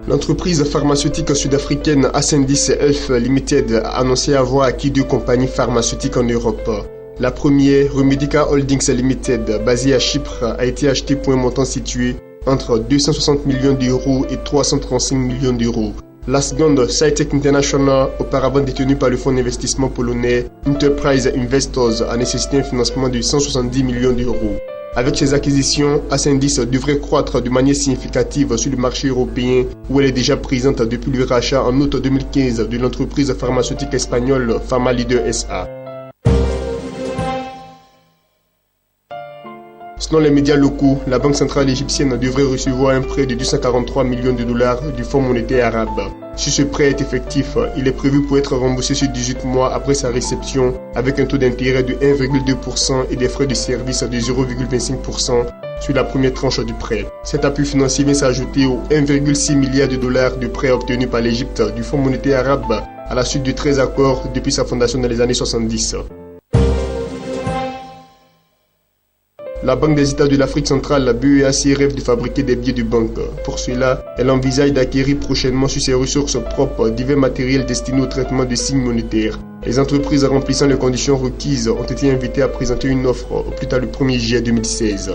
L'entreprise pharmaceutique sud-africaine Ascendis Health Limited a annoncé avoir acquis 2 compagnies pharmaceutiques en Europe. La première, Remedica Holdings Limited, basée à Chypre, a été achetée pour un montant situé entre 260 millions d'euros et 335 millions d'euros. La seconde, Cytec International, auparavant détenue par le fonds d'investissement polonais Enterprise Investors, a nécessité un financement de 170 millions d'euros. Avec ces acquisitions, Ascendis devrait croître de manière significative sur le marché européen où elle est déjà présente depuis le rachat en août 2015 de l'entreprise pharmaceutique espagnole PharmaLeader SA. Selon les médias locaux, la Banque centrale égyptienne devrait recevoir un prêt de 243 millions de dollars du Fonds monétaire arabe. Si ce prêt est effectif, il est prévu pour être remboursé sur 18 mois après sa réception avec un taux d'intérêt de 1,2% et des frais de service de 0,25% sur la première tranche du prêt. Cet appui financier vient s'ajouter aux 1,6 milliard de dollars de prêts obtenus par l'Égypte du Fonds monétaire arabe à la suite de 13 accords depuis sa fondation dans les années 70. La Banque des États de l'Afrique centrale, la BEAC, rêve de fabriquer des billets de banque. Pour cela, elle envisage d'acquérir prochainement sur ses ressources propres divers matériels destinés au traitement de signes monétaires. Les entreprises remplissant les conditions requises ont été invitées à présenter une offre au plus tard le 1er juillet 2016.